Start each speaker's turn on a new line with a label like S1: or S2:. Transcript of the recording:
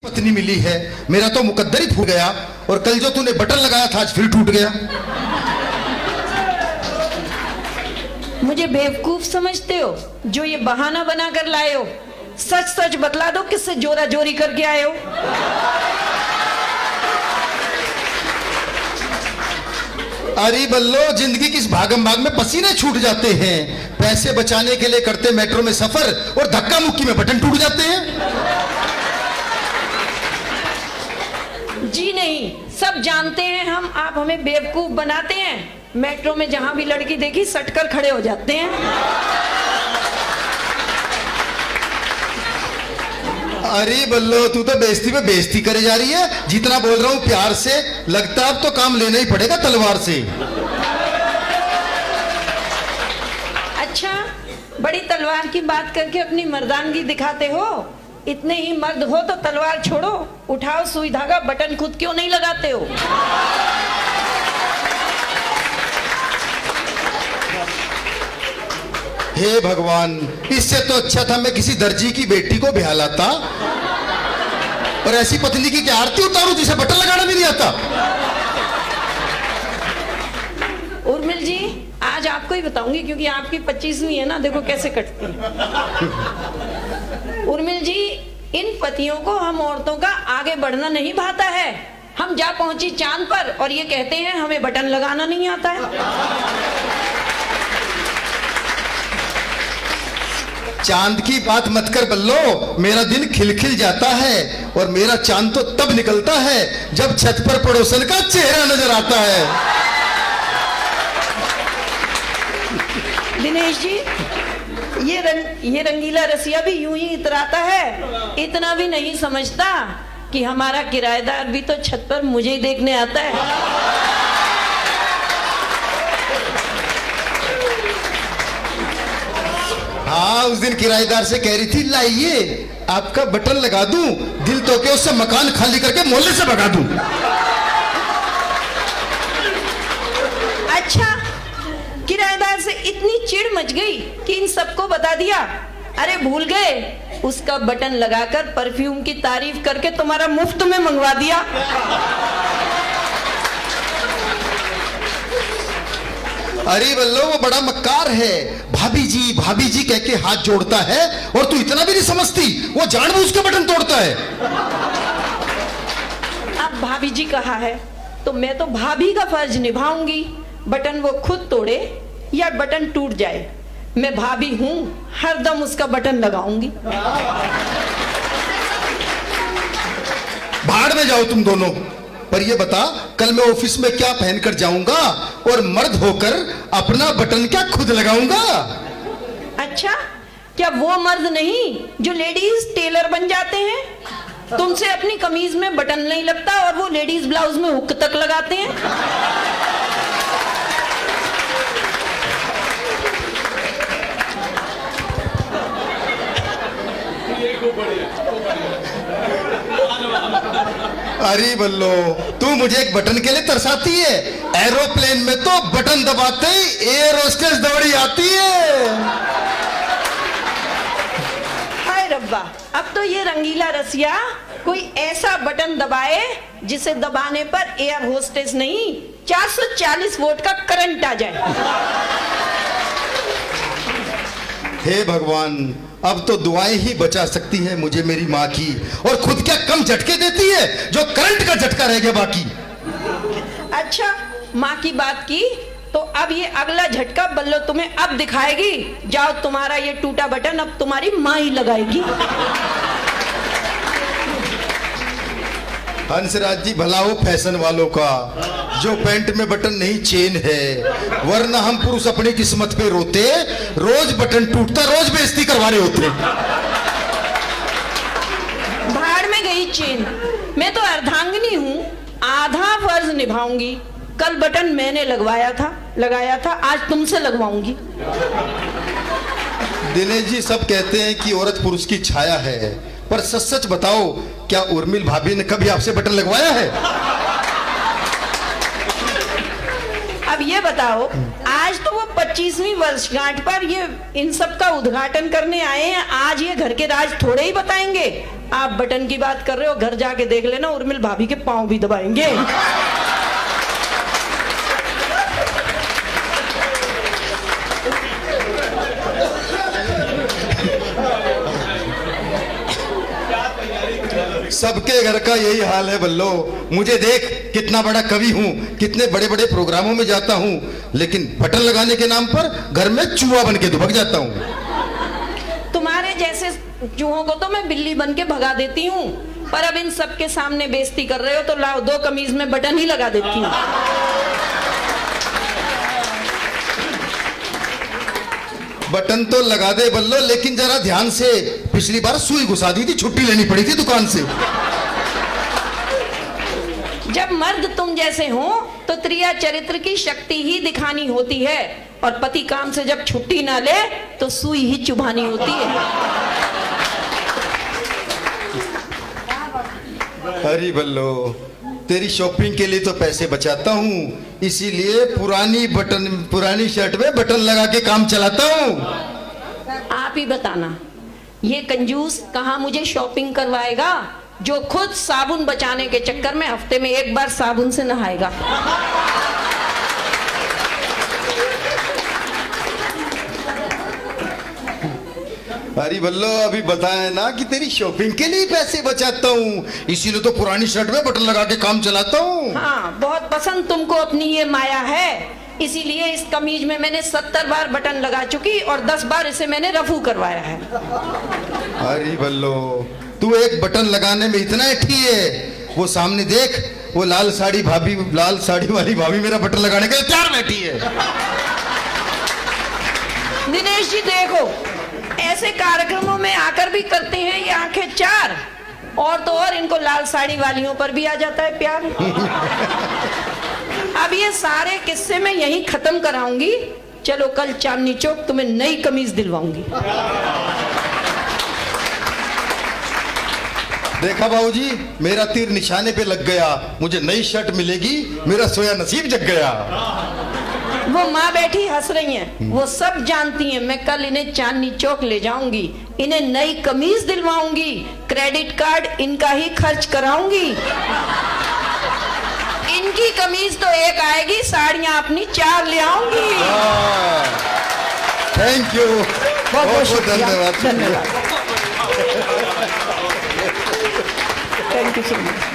S1: पत्नी मिली है, मेरा तो मुकद्दर ही फूट गया। और कल जो तूने बटन लगाया था आज फिर टूट गया।
S2: मुझे बेवकूफ समझते हो जो ये बहाना बना कर लाए हो? सच सच बतला दो किससे जोरा जोरी करके आए हो?
S1: अरे बल्लो, जिंदगी किस भागम भाग में पसीने छूट जाते हैं। पैसे बचाने के लिए करते मेट्रो में सफर और धक्का मुक्की में बटन टूट जाते हैं।
S2: जी नहीं, सब जानते हैं हम, आप हमें बेवकूफ बनाते हैं। मेट्रो में जहां भी लड़की देखी सटकर खड़े हो जाते हैं।
S1: अरे बल्लो, तू तो बेइज्जती पे बेइज्जती करे जा रही है। जितना बोल रहा हूं प्यार से, लगता अब तो काम लेना ही पड़ेगा तलवार से।
S2: अच्छा, बड़ी तलवार की बात करके अपनी मर्दानगी दिखाते हो। इतने ही मर्द हो तो तलवार छोड़ो, उठाओ सुई धागा, बटन खुद क्यों नहीं लगाते हो?
S1: हे भगवान, इससे तो अच्छा था मैं किसी दर्जी की बेटी को ब्याह लाता और ऐसी पत्नी की क्या आरती उतारूं जिसे बटन लगाना भी नहीं आता।
S2: उर्मिल जी, आज आपको ही बताऊंगी क्योंकि आपकी 25वीं है ना, देखो कैसे कटती है। उर्मिल जी, इन पतियों को हम औरतों का आगे बढ़ना नहीं भाता है। हम जा पहुंची चांद पर और ये कहते हैं हमें बटन लगाना नहीं आता है।
S1: चांद की बात मत कर बल्लो, मेरा दिन खिलखिल जाता है और मेरा चांद तो तब निकलता है जब छत पर पड़ोसन का चेहरा नजर आता है।
S2: दिनेश जी, ये रंगीला रसिया भी यूं ही इतराता है, इतना भी नहीं समझता कि हमारा किराएदार भी तो छत पर मुझे ही देखने आता है।
S1: हाँ, उस दिन किराएदार से कह रही थी लाइए आपका बटन लगा दूं, दिल तो के उससे मकान खाली करके मोहल्ले से भगा दूं।
S2: अच्छा, किराएदार से इतनी चिढ़ मच गई कि इन सबको बता दिया। अरे भूल गए, उसका बटन लगाकर परफ्यूम की तारीफ करके तुम्हारा मुफ्त में मंगवा दिया।
S1: अरे बल्लो, वो बड़ा मक्कार है। भाभी जी कह के हाथ जोड़ता है और तू इतना भी नहीं समझती, वो जानबूझ के बटन तोड़ता है।
S2: अब भाभी जी कहा है तो मैं तो भाभी का फर्ज निभाऊंगी। बटन वो खुद तोड़े या बटन टूट जाए, मैं भाभी हूं, हरदम उसका बटन लगाऊंगी।
S1: भाड़ में जाओ तुम दोनों। पर ये बता, कल मैं ऑफिस में क्या पहनकर जाऊंगा और मर्द होकर अपना बटन क्या खुद लगाऊंगा?
S2: अच्छा, क्या वो मर्द नहीं जो लेडीज टेलर बन जाते हैं? तुमसे अपनी कमीज में बटन नहीं लगता और वो लेडीज ब्लाउज में हुक तक लगाते हैं।
S1: अरे बल्लो, तू मुझे एक बटन के लिए तरसाती है। एरोप्लेन में तो बटन दबाते ही एयर होस्टेस दौड़ी आती है।
S2: हाय रब्बा, अब तो ये रंगीला रसिया कोई ऐसा बटन दबाए जिसे दबाने पर एयर होस्टेस नहीं 440 वोल्ट का करंट आ जाए।
S1: हे भगवान, अब तो दुआएं ही बचा सकती है मुझे मेरी माँ की, और खुद क्या कम झटके देती है जो करंट का झटका रह गया बाकी।
S2: अच्छा, माँ की बात की तो अब ये अगला झटका बल्लो तुम्हें अब दिखाएगी। जाओ, तुम्हारा ये टूटा बटन अब तुम्हारी माँ ही लगाएगी।
S1: हंसराज जी, भला हो फैशन वालों का जो पैंट में बटन नहीं चेन है, वरना हम पुरुष अपनी किस्मत पे रोते, रोज बटन टूटता, रोज बेइज्जती करवा रहे होते।
S2: भाड़ में गई चेन, मैं तो अर्धांगिनी हूँ, आधा फर्ज निभाऊंगी। कल बटन मैंने लगाया था, आज तुमसे लगवाऊंगी।
S1: दिनेश जी, सब कहते हैं कि औरत पुरुष की छाया है, पर सच सच बताओ, क्या उर्मिल भाभी ने कभी आपसे बटन लगवाया है?
S2: अब ये बताओ, आज तो वो 25वीं वर्षगांठ पर ये इन सब का उद्घाटन करने आए हैं। आज ये घर के राज थोड़े ही बताएंगे। आप बटन की बात कर रहे हो, घर जाके देख लेना, उर्मिल भाभी के पांव भी दबाएंगे।
S1: सबके घर का यही हाल है बल्लो। मुझे देख, कितना बड़ा कवि हूँ, कितने बड़े बड़े प्रोग्रामों में जाता हूँ, लेकिन बटन लगाने के नाम पर घर में चूहा बन के दुबक जाता हूँ।
S2: तुम्हारे जैसे चूहों को तो मैं बिल्ली बन के भगा देती हूँ, पर अब इन सबके सामने बेइज्जती कर रहे हो तो लाओ 2 कमीज में बटन ही लगा देती हूँ।
S1: बटन तो लगा दे बल्लो, लेकिन जरा ध्यान से। पिछली बार सुई घुसा दी थी, छुट्टी लेनी पड़ी थी दुकान से।
S2: जब मर्द तुम जैसे हो तो त्रिया चरित्र की शक्ति ही दिखानी होती है, और पति काम से जब छुट्टी ना ले तो सुई ही चुभानी होती है।
S1: अरे बल्लो, तेरी शॉपिंग के लिए तो पैसे बचाता हूँ, इसीलिए पुरानी शर्ट में बटन लगा के काम चलाता हूँ।
S2: आप ही बताना, ये कंजूस कहाँ मुझे शॉपिंग करवाएगा, जो खुद साबुन बचाने के चक्कर में हफ्ते में 1 बार साबुन से नहाएगा।
S1: अरे बल्लो, अभी बताया ना कि तेरी शॉपिंग के लिए पैसे बचाता हूँ, इसीलिए तो पुरानी शर्ट में बटन लगा के काम चलाता हूँ।
S2: हाँ, बहुत पसंद तुमको अपनी ये माया है, इसीलिए इस कमीज में मैंने 70 बार बटन लगा चुकी और 10 बार इसे मैंने रफू करवाया है।
S1: अरे बल्लो, तू एक बटन लगाने में इतना अठी है, वो सामने देख, वो लाल साड़ी वाली भाभी मेरा बटन लगाने के लिए तैयार बैठी है।
S2: दिनेश जी देखो, ऐसे कार्यक्रमों में आकर भी करते हैं ये आंखें चार, और तो और इनको लाल साड़ी वालियों पर भी आ जाता है प्यार। अब ये सारे किस्से मैं यहीं खत्म कराऊंगी। चलो कल चांदनी चौक तुम्हें नई कमीज दिलवाऊंगी।
S1: देखा बाबूजी, मेरा तीर निशाने पे लग गया, मुझे नई शर्ट मिलेगी, मेरा सोया नसीब जग गया।
S2: वो माँ बैठी हंस रही हैं, वो सब जानती हैं। मैं कल इन्हें चांदनी चौक ले जाऊंगी, इन्हें नई कमीज दिलवाऊंगी, क्रेडिट कार्ड इनका ही खर्च कराऊंगी। इनकी कमीज तो एक आएगी, साड़ियां अपनी 4 ले आऊंगी।
S1: थैंक यू,
S2: बहुत बहुत धन्यवाद। Thank you so much.